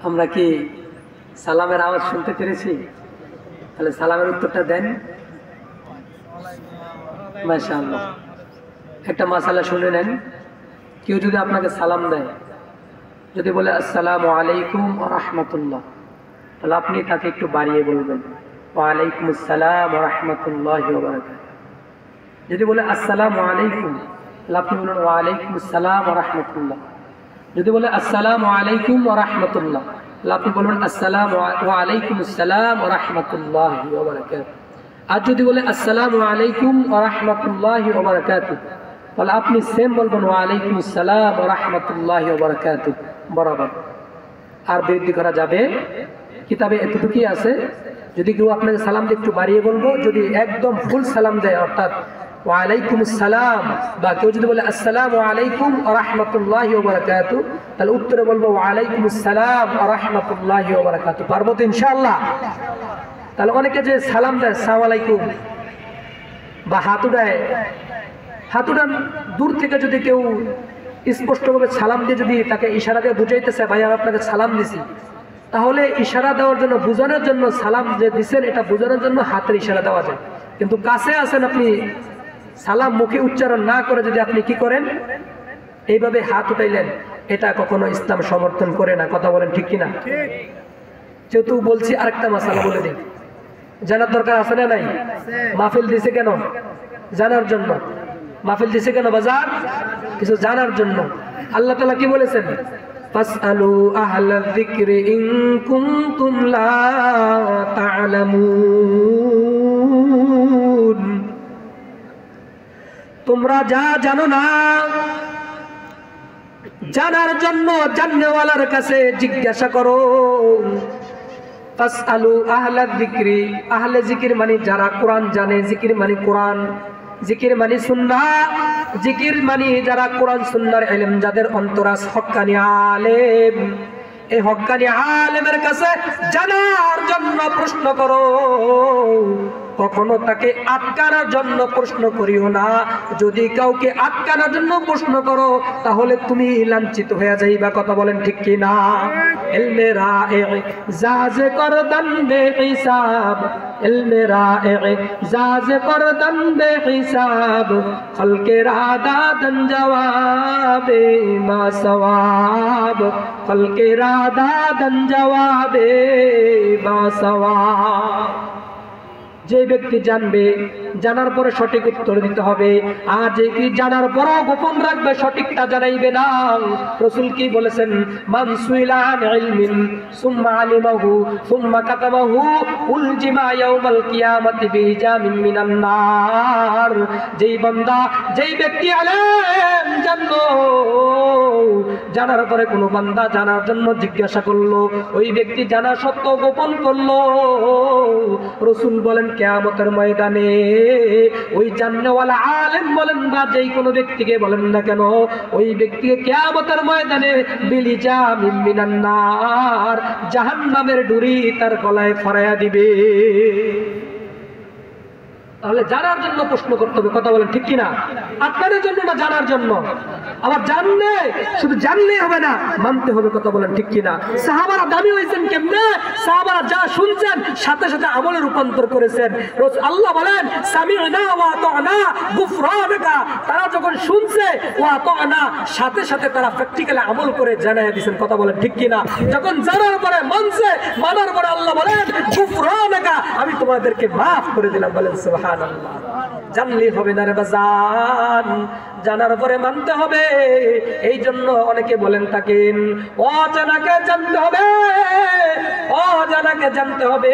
আমরা কি সালামের আওয়াজ শুনতে পেরেছি? তাহলে সালামের উত্তরটা দেন। মাশাআল্লাহ। একটা মাসালা শুনে নেন। কেউ যদি আপনাকে সালাম দেয়, যদি বলে আসসালামু আলাইকুম ওয়া রাহমাতুল্লাহ, তাহলে আপনি তাকে একটু বাড়িয়ে বলবেন ওয়া আলাইকুম আসসালাম ওয়া রাহমাতুল্লাহি ওয়া বারাকাতুহু। যদি বলে আসসালামু আলাইকুম, তাহলে আপনি বলুন ওয়া আলাইকুম আসসালাম ওয়া রাহমাতুল্লাহ। যদি বলে আসসালামু আলাইকুম ওয়া রাহমাতুল্লাহ, তাহলে আপনি বলুন আসসালামু আলাইকুম আসসালাম ওয়া রাহমাতুল্লাহি ওয়া বারাকাতুহু। আর যদি বলে আসসালামু আলাইকুম ওয়া রাহমাতুল্লাহি ওয়া বারাকাতুহু, তাহলে আপনি সেম বলবেন ওয়া আলাইকুম আসসালাম ওয়া রাহমাতুল্লাহি ওয়া বারাকাতুহু বরাবর। আর বৃদ্ধি করা যাবে। কিতাবে এতটুকুই আছে, যদি কেউ আপনাকে সালাম দিয়ে একটু বাড়িয়ে বলবো, যদি একদম ফুল সালাম দেয় অর্থাৎ ওয়া আলাইকুম আসসালাম, বা কেউ যদি বলে আসসালামু আলাইকুম ওয়া রাহমাতুল্লাহি ওয়া বারাকাতুহু, তাহলে উত্তরে বলবো ওয়া আলাইকুম আসসালাম ওয়া রাহমাতুল্লাহি ওয়া বারাকাতুহু। পারবো তো ইনশাআল্লাহ? তাহলে অনেকে যে সালাম দেয় আসসালামু আলাইকুম বা হাত উঠায়, হাত উঠান দূর থেকে যদি কেউ স্পষ্টভাবে সালাম দিয়ে যদি তাকে ইশারা দিয়ে বুঝাইতেছে ভাই আমি আপনাকে সালাম দিছি, তাহলে ইশারা দেওয়ার জন্য, বোঝানোর জন্য, সালাম যে দিচ্ছেন এটা বোঝানোর জন্য হাতের ইশারা দেওয়া যায়। কিন্তু কাছে আছেন আপনি, সালাম মুখে উচ্চারণ না করে যদি আপনি কি করেন এইভাবে হাত উঠাইলেন, এটা কখনো ইসলাম সমর্থন করে না। কথা বলেন ঠিক কিনা? যেহেতু বলছি আরেকটা মাসালা বলে দিই, জানার দরকার আছে না নাই? মাহফিল দিছে কেন? জানার জন্য। মাহফিল দিছে কেন বাজার? কিছু জানার জন্য। আল্লাহ তাআলা কি বলেছেন? ফাসআলু আহলায যিকরি ইন কুনতুম লা তা'লামুন। তোমরা যা জানো না, জানার জন্য জাননেওয়ালার কাছে জিজ্ঞাসা করো। ফাসআলু আহলায যিকরি, আহলে জিকির মানে যারা কোরআন জানে, জিকির মানে কোরআন, জিকির মানে সুন্নাহ, জিকির মানে যারা কোরআন সুন্নাহর ইলম যাদের অন্তরাস হক্কানি আলেম, এই হক্কানি আলেমের কাছে জানার জন্য প্রশ্ন করো। কখনো তাকে আটকানোর জন্য প্রশ্ন করিও না। যদি কাউকে আটকানোর জন্য প্রশ্ন করো তাহলে তুমি লাঞ্ছিত হয়ে যাইবা। কথা বলেন ঠিক কি না? ইলমে রায়ে জাজে করদান বেহিসাব, ইলমে রায়ে জাজে করদান বেহিসাব, খলকে রাদাদান জওয়াবে মা সওয়াব, খলকে রাদাদান জওয়াবে মা সওয়াব। যে ব্যক্তি জানবে, জানার পরে সঠিক উত্তর দিতে হবে। আর যে কি জানার পরও গোপন রাখবে, সঠিকটা জানাইবে না। রাসূল কি বলেছেন? মান সুইলা আন ইলমিন সুম্মা আলিমাহু সুম্মা কাতামাহু উলজিমা ইয়াউমাল কিয়ামাতি বিজামিন মিনান নার। যেই বান্দা, যেই ব্যক্তি আলেম জানলো, জানার পরে কোনো বান্দা জানার জন্য জিজ্ঞাসা করলো, ওই ব্যক্তি জানা সত্ত্বেও গোপন করলো, রাসূল বলেন কিয়ামতের ময়দানে ওই জান্নাওয়ালা আলেম বলেন বা যেই কোনো ব্যক্তিকে বলেন না কেন, ওই ব্যক্তিকে কিয়ামতের ময়দানে বিলিজামিন মিনান নার, জাহান্নামের ডুরি তার গলায় ফরাইয়া দিবে। তাহলে জানার জন্য প্রশ্ন করতে হবে। কথা বলেন ঠিক কিনা? আপনাদের জন্য না, জানার জন্য। আবার জানলে শুধু জানলেই হবে না, মানতে হবে। কথা বলেন ঠিক কিনা? সাহাবারা দামি হয়েছেন কেমনে? সাহাবারা যা শুনছেন সাথে সাথে আমলে রূপান্তর করেছেন। আল্লাহ বলেন সামি'না ওয়া আতা'না গুফরানাকা। তারা যখন শুনছে ওয়া আতা'না, সাথে সাথে তারা প্র্যাকটিক্যালি আমল করে জানায় দিয়েছেন। কথা বলেন ঠিক কিনা? যখন জানার পরে মানছে, মানার পরে আল্লাহ বলেন গুফরানাকা, আমি তোমাদেরকে মাফ করে দিলাম। বলেন সুবহানাল্লাহ। জানলে হবে না রে বাজান, জানার পরে মানতে হবে। এই জন্য অনেকে বলেন থাকেন অজানাকে জানতে হবে, অজানাকে জানতে হবে,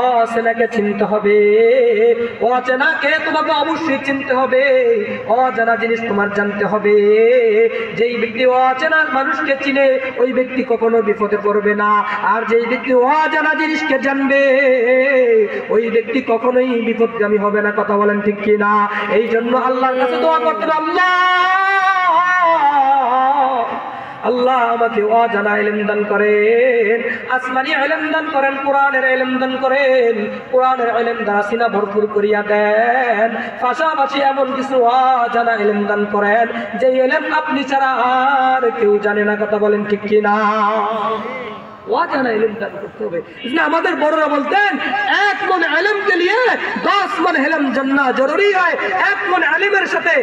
অচেনাকে চিনতে হবে। অচেনাকে তোমাকে অবশ্যই চিনতে হবে, অজানা জিনিস তোমার জানতে হবে। যেই ব্যক্তি অচেনা মানুষকে চিনে ওই ব্যক্তি কখনো বিপদে পড়বে না। আর যেই ব্যক্তি অজানা জিনিসকে জানবে ওই ব্যক্তি কখনোই বিপদগামী হবে না। কথা বলেন ঠিক কিনা? এই জন্য আল্লাহর কাছে দোয়া করতে হবে, আল্লাহ আমাকে অজানা ইলম দান করেন, আসমানি ইলম দান করেন, কোরআনের ইলম দান করেন, কোরআনের ইলম দ্বারা সিনা ভরপুর করিয়া দেন। পাশাপাশি এমন কিছু অজানা ইলম দান করেন যে ইলম আপনি ছাড়া আর কেউ জানে না। কথা বলেন ঠিক কিনা? অজানা ইলম দান করতে হবে। इसलिए আমাদের বড়রা বলতেন 1 মন ইলম के लिए 10 মন ইলম জান্নাহ জরুরি है। 1 মন ইলমের সাথে